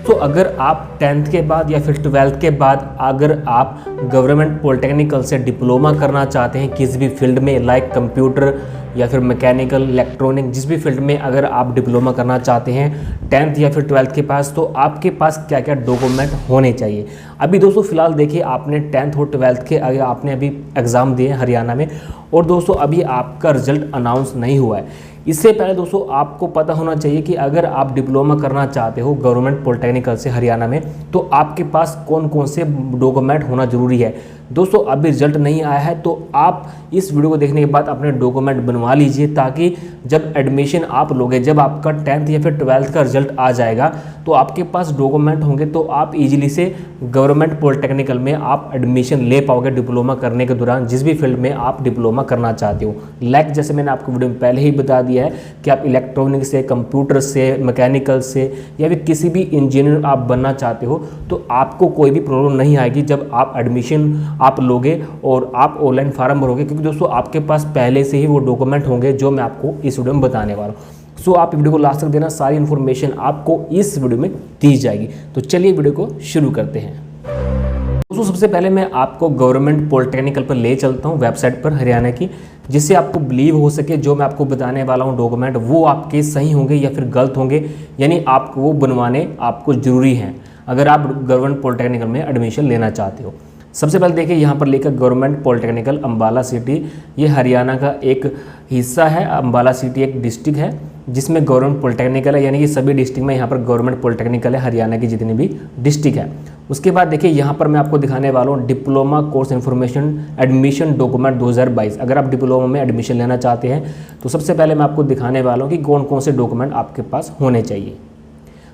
तो अगर आप 10th के बाद या फिर 12th के बाद अगर आप गवर्नमेंट पॉलिटेक्निकल से डिप्लोमा करना चाहते हैं किसी भी फील्ड में, लाइक कंप्यूटर या फिर मैकेनिकल, इलेक्ट्रॉनिक, जिस भी फील्ड में अगर आप डिप्लोमा करना चाहते हैं 10th या फिर 12th के पास, तो आपके पास क्या क्या डॉक्यूमेंट होने चाहिए। अभी दोस्तों फिलहाल देखिए आपने 10th और 12th के आगे आपने अभी एग्ज़ाम दिए हरियाणा में, और दोस्तों अभी आपका रिजल्ट अनाउंस नहीं हुआ है। इससे पहले दोस्तों आपको पता होना चाहिए कि अगर आप डिप्लोमा करना चाहते हो गवर्नमेंट पॉलिटेक्निकल से हरियाणा में, तो आपके पास कौन कौन से डॉक्यूमेंट होना ज़रूरी है। दोस्तों अभी रिजल्ट नहीं आया है, तो आप इस वीडियो को देखने के बाद अपने डॉक्यूमेंट बनवा लीजिए, ताकि जब एडमिशन आप लोगे, जब आपका 10th या फिर 12th का रिजल्ट आ जाएगा, तो आपके पास डॉक्यूमेंट होंगे, तो आप इजीली से गवर्नमेंट पॉलिटेक्निकल में आप एडमिशन ले पाओगे डिप्लोमा करने के दौरान, जिस भी फील्ड में आप डिप्लोमा करना चाहते हो। लाइक जैसे मैंने आपको वीडियो में पहले ही बता दिया है कि आप इलेक्ट्रॉनिक से, कंप्यूटर से, मैकेनिकल से या फिर किसी भी इंजीनियर आप बनना चाहते हो, तो आपको कोई भी प्रॉब्लम नहीं आएगी जब आप एडमिशन आप लोगे और आप ऑनलाइन फार्म भरोगे, क्योंकि दोस्तों आपके पास पहले से ही वो डॉक्यूमेंट होंगे जो मैं आपको इस वीडियो में बताने वाला हूँ। सो आप वीडियो को लास्ट तक देना, सारी इन्फॉर्मेशन आपको इस वीडियो में दी जाएगी। तो चलिए वीडियो को शुरू करते हैं। दोस्तों सबसे पहले मैं आपको गवर्नमेंट पॉलिटेक्निकल पर ले चलता हूँ, वेबसाइट पर हरियाणा की, जिससे आपको बिलीव हो सके जो मैं आपको बताने वाला हूँ डॉक्यूमेंट वो आपके सही होंगे या फिर गलत होंगे, यानी आपको वो बनवाने आपको ज़रूरी हैं अगर आप गवर्नमेंट पॉलिटेक्निकल में एडमिशन लेना चाहते हो। सबसे पहले देखिए यहाँ पर लिखा गवर्नमेंट पॉलिटेक्निकल अम्बाला सिटी, ये हरियाणा का एक हिस्सा है। अम्बाला सिटी एक डिस्ट्रिक्ट है जिसमें गवर्नमेंट पॉलिटेक्निकल है, यानी कि सभी डिस्ट्रिक्ट में यहाँ पर गवर्नमेंट पॉलिटेक्निकल है, हरियाणा की जितनी भी डिस्ट्रिक्ट है। उसके बाद देखिए यहाँ पर मैं आपको दिखाने वाला हूँ diploma course information admission document 2022। अगर आप डिप्लोमा में एडमिशन लेना चाहते हैं तो सबसे पहले मैं आपको दिखाने वाला हूँ कि कौन कौन से डॉक्यूमेंट आपके पास होने चाहिए।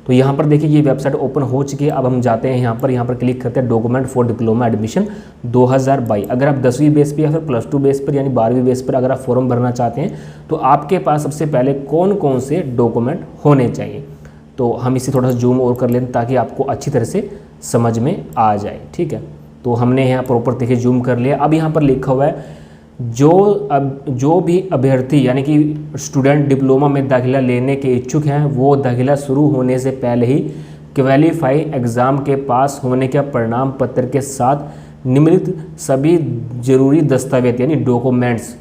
तो यहाँ पर देखिए ये वेबसाइट ओपन हो चुकी है। अब हम जाते हैं यहाँ पर क्लिक करते हैं डॉक्यूमेंट फॉर डिप्लोमा एडमिशन 2022। अगर आप 10वीं बेस पर या फिर +2 बेस पर यानी 12वीं बेस पर अगर आप फॉर्म भरना चाहते हैं तो आपके पास सबसे पहले कौन कौन से डॉक्यूमेंट होने चाहिए। तो हम इसे थोड़ा सा जूम और कर लें ताकि आपको अच्छी तरह से समझ में आ जाए, ठीक है। तो हमने यहाँ प्रॉपर देखिए जूम कर लिया। अब यहाँ पर लिखा हुआ है जो भी अभ्यर्थी यानी कि स्टूडेंट डिप्लोमा में दाखिला लेने के इच्छुक हैं वो दाखिला शुरू होने से पहले ही क्वालीफाई एग्ज़ाम के पास होने का प्रमाण पत्र के साथ निम्नलिखित सभी जरूरी दस्तावेज यानी डॉक्यूमेंट्स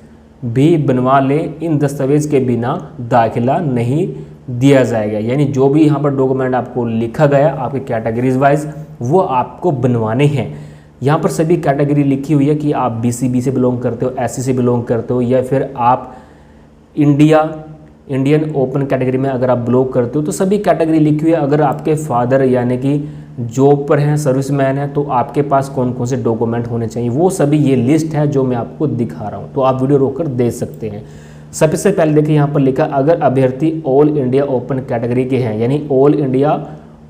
भी बनवा लें। इन दस्तावेज के बिना दाखिला नहीं दिया जाएगा। यानी जो भी यहाँ पर डॉक्यूमेंट आपको लिखा गया आपके कैटेगरीज वाइज वो आपको बनवाने हैं। यहाँ पर सभी कैटेगरी लिखी हुई है कि आप बीसीबी से बिलोंग करते हो, एससी से बिलोंग करते हो, या फिर आप इंडियन ओपन कैटेगरी में अगर आप बिलोंग करते हो, तो सभी कैटेगरी लिखी हुई है। अगर आपके फादर यानी कि जॉब पर हैं, सर्विसमैन है, तो आपके पास कौन कौन से डॉक्यूमेंट होने चाहिए वो सभी ये लिस्ट है जो मैं आपको दिखा रहा हूँ। तो आप वीडियो रोक कर देख सकते हैं। सबसे पहले देखिए यहाँ पर लिखा अगर अभ्यर्थी ऑल इंडिया ओपन कैटेगरी के हैं यानी ऑल इंडिया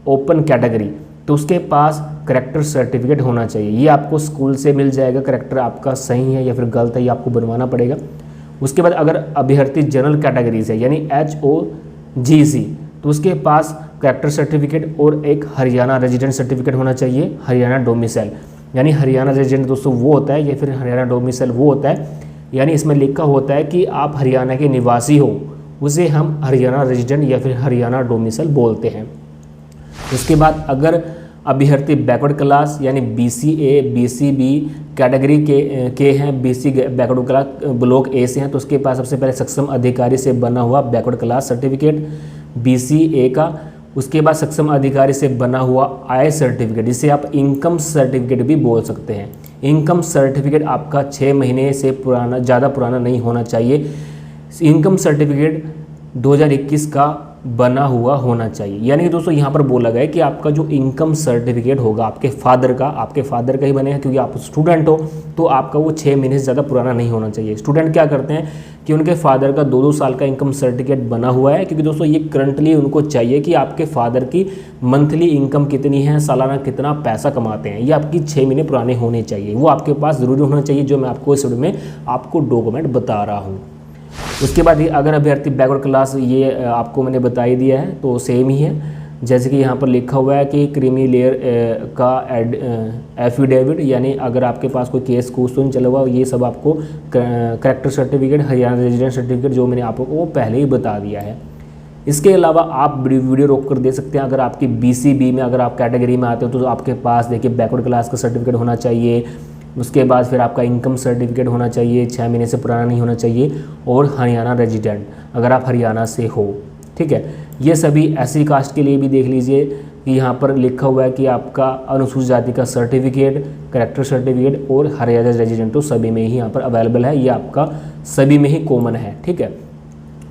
ओपन कैटेगरी, तो उसके पास करेक्टर सर्टिफिकेट होना चाहिए। ये आपको स्कूल से मिल जाएगा, करेक्टर आपका सही है या फिर गलत है ये आपको बनवाना पड़ेगा। उसके बाद अगर अभ्यर्थी जनरल कैटेगरी से यानी HOGC, तो उसके पास करेक्टर सर्टिफिकेट और एक हरियाणा रेजिडेंट सर्टिफिकेट होना चाहिए। हरियाणा डोमिसाइल यानी हरियाणा रेजिडेंट दोस्तों वो होता है या फिर हरियाणा डोमिसाइल वो होता है, यानी इसमें लिखा होता है कि आप हरियाणा के निवासी हो, उसे हम हरियाणा रेजिडेंट या फिर हरियाणा डोमिसाइल बोलते हैं। उसके बाद अगर अभ्यर्थी बैकवर्ड क्लास यानी BCA BCB कैटेगरी के हैं, BC backward class block A से हैं, तो उसके पास सबसे पहले सक्षम अधिकारी से बना हुआ बैकवर्ड क्लास सर्टिफिकेट BCA का। उसके बाद सक्षम अधिकारी से बना हुआ आय सर्टिफिकेट, जिसे आप इनकम सर्टिफिकेट भी बोल सकते हैं। इनकम सर्टिफिकेट आपका 6 महीने से पुराना, ज़्यादा पुराना नहीं होना चाहिए। इनकम सर्टिफिकेट 2021 का बना हुआ होना चाहिए। यानी कि दोस्तों यहाँ पर बोला गया है कि आपका जो इनकम सर्टिफिकेट होगा आपके फादर का ही बनेगा, क्योंकि आप स्टूडेंट हो तो आपका वो 6 महीने से ज़्यादा पुराना नहीं होना चाहिए। स्टूडेंट क्या करते हैं कि उनके फादर का 2-2 साल का इनकम सर्टिफिकेट बना हुआ है, क्योंकि दोस्तों ये करंटली उनको चाहिए कि आपके फादर की मंथली इनकम कितनी है, सालाना कितना पैसा कमाते हैं, ये आपकी 6 महीने पुराने होने चाहिए। वो आपके पास ज़रूरी होना चाहिए, जो मैं आपको इस वीडियो में आपको डॉक्यूमेंट बता रहा हूँ। उसके बाद अगर अभ्यर्थी बैकवर्ड क्लास, ये आपको मैंने बता ही दिया है, तो सेम ही है। जैसे कि यहाँ पर लिखा हुआ है कि क्रीमी लेयर का एफिडेविट, यानी अगर आपके पास कोई केस क्वेश्चन चला हुआ, ये सब आपको character certificate, Haryana resident certificate जो मैंने आपको वो पहले ही बता दिया है। इसके अलावा आप वीडियो रोक कर दे सकते हैं। अगर आपकी BCB में अगर आप कैटेगरी में आते हो तो आपके पास देखिए बैकवर्ड क्लास का सर्टिफिकेट होना चाहिए, उसके बाद फिर आपका इनकम सर्टिफिकेट होना चाहिए, 6 महीने से पुराना नहीं होना चाहिए, और हरियाणा रेजिडेंट अगर आप हरियाणा से हो, ठीक है। ये सभी SC कास्ट के लिए भी देख लीजिए कि यहाँ पर लिखा हुआ है कि आपका अनुसूचित जाति का सर्टिफिकेट, कैरेक्टर सर्टिफिकेट और हरियाणा रेजिडेंट तो सभी में ही यहाँ पर अवेलेबल है, ये आपका सभी में ही कॉमन है, ठीक है।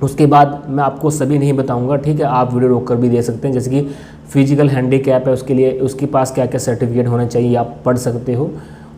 उसके बाद मैं आपको सभी नहीं बताऊंगा, ठीक है, आप वीडियो रोक कर भी दे सकते हैं। जैसे कि फिजिकल हैंडीकैप है, उसके लिए उसके पास क्या क्या सर्टिफिकेट होना चाहिए आप पढ़ सकते हो।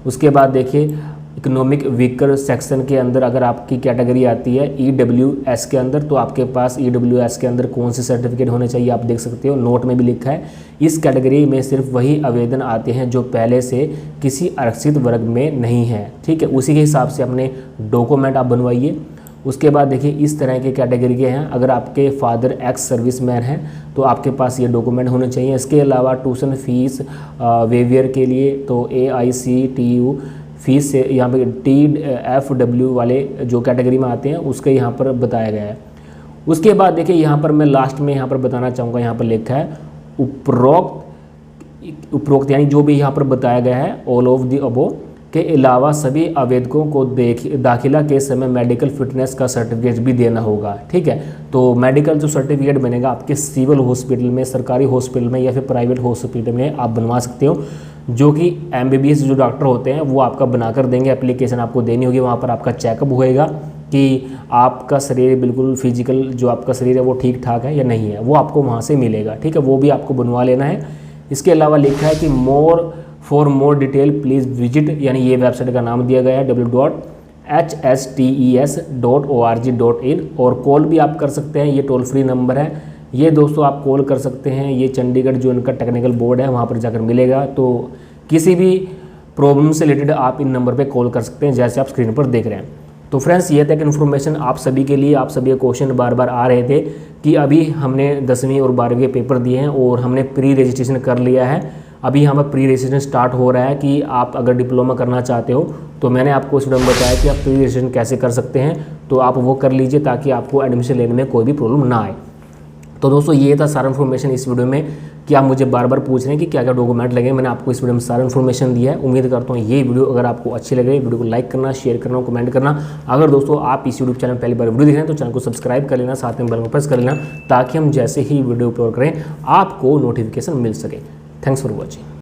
उसके बाद देखिए इकोनॉमिक वीकर सेक्शन के अंदर अगर आपकी कैटेगरी आती है EWS के अंदर, तो आपके पास EWS के अंदर कौन से सर्टिफिकेट होने चाहिए आप देख सकते हो। नोट में भी लिखा है इस कैटेगरी में सिर्फ वही आवेदन आते हैं जो पहले से किसी आरक्षित वर्ग में नहीं है, ठीक है। उसी के हिसाब से अपने डॉक्यूमेंट आप बनवाइए। उसके बाद देखिए इस तरह के कैटेगरी के हैं, अगर आपके फादर एक्स सर्विसमैन हैं तो आपके पास ये डॉक्यूमेंट होने चाहिए। इसके अलावा ट्यूशन फीस वेवियर के लिए तो AICTU फीस से यहाँ पे TFW वाले जो कैटेगरी में आते हैं उसके यहाँ पर बताया गया है। उसके बाद देखिए यहाँ पर मैं लास्ट में यहाँ पर बताना चाहूँगा, यहाँ पर लिखा है उपरोक्त यानी जो भी यहाँ पर बताया गया है ऑल ऑफ द अबव के अलावा सभी आवेदकों को दाखिला के समय मेडिकल फिटनेस का सर्टिफिकेट भी देना होगा, ठीक है। तो मेडिकल जो सर्टिफिकेट बनेगा आपके सिविल हॉस्पिटल में, सरकारी हॉस्पिटल में या फिर प्राइवेट हॉस्पिटल में आप बनवा सकते हो, जो कि MBBS जो डॉक्टर होते हैं वो आपका बनाकर देंगे। एप्लीकेशन आपको देनी होगी, वहाँ पर आपका चेकअप होएगा कि आपका शरीर बिल्कुल फिजिकल जो आपका शरीर है वो ठीक ठाक है या नहीं है, वो आपको वहाँ से मिलेगा, ठीक है। वो भी आपको बनवा लेना है। इसके अलावा लिखा है कि for more detail please visit, यानी ये वेबसाइट का नाम दिया गया है www.hstes.org.in, और कॉल भी आप कर सकते हैं, ये टोल फ्री नंबर है, ये दोस्तों आप कॉल कर सकते हैं। ये चंडीगढ़ जो इनका टेक्निकल बोर्ड है वहाँ पर जाकर मिलेगा। तो किसी भी प्रॉब्लम से रिलेटेड आप इन नंबर पे कॉल कर सकते हैं जैसे आप स्क्रीन पर देख रहे हैं। तो फ्रेंड्स ये तक इन्फॉर्मेशन आप सभी के लिए, आप सभी क्वेश्चन बार बार आ रहे थे कि अभी हमने 10वीं और 12वीं के पेपर दिए हैं और हमने प्री रजिस्ट्रेशन कर लिया है। अभी यहाँ पर प्री रजिस्ट्रेशन स्टार्ट हो रहा है कि आप अगर डिप्लोमा करना चाहते हो तो मैंने आपको इस वीडियो में बताया कि आप प्री रजिस्ट्रेशन कैसे कर सकते हैं, तो आप वो कर लीजिए ताकि आपको एडमिशन लेने में कोई भी प्रॉब्लम ना आए। तो दोस्तों ये था सारा इन्फॉर्मेशन इस वीडियो में कि आप मुझे बार बार पूछ रहे हैं कि क्या क्या डॉक्यूमेंट लगे, मैंने आपको इस वीडियो में सारा इन्फॉर्मेशन दिया है। उम्मीद करता हूँ ये वीडियो अगर आपको अच्छी लगे, वीडियो को लाइक करना, शेयर करना, कमेंट करना। अगर दोस्तों आप इस यूट्यूब चैनल पहली बार वीडियो देख रहे हैं तो चैनल को सब्सक्राइब कर लेना, साथ में बेल को प्रेस कर लेना ताकि हम जैसे ही वीडियो अपलोड करें आपको नोटिफिकेशन मिल सके। Thanks for watching.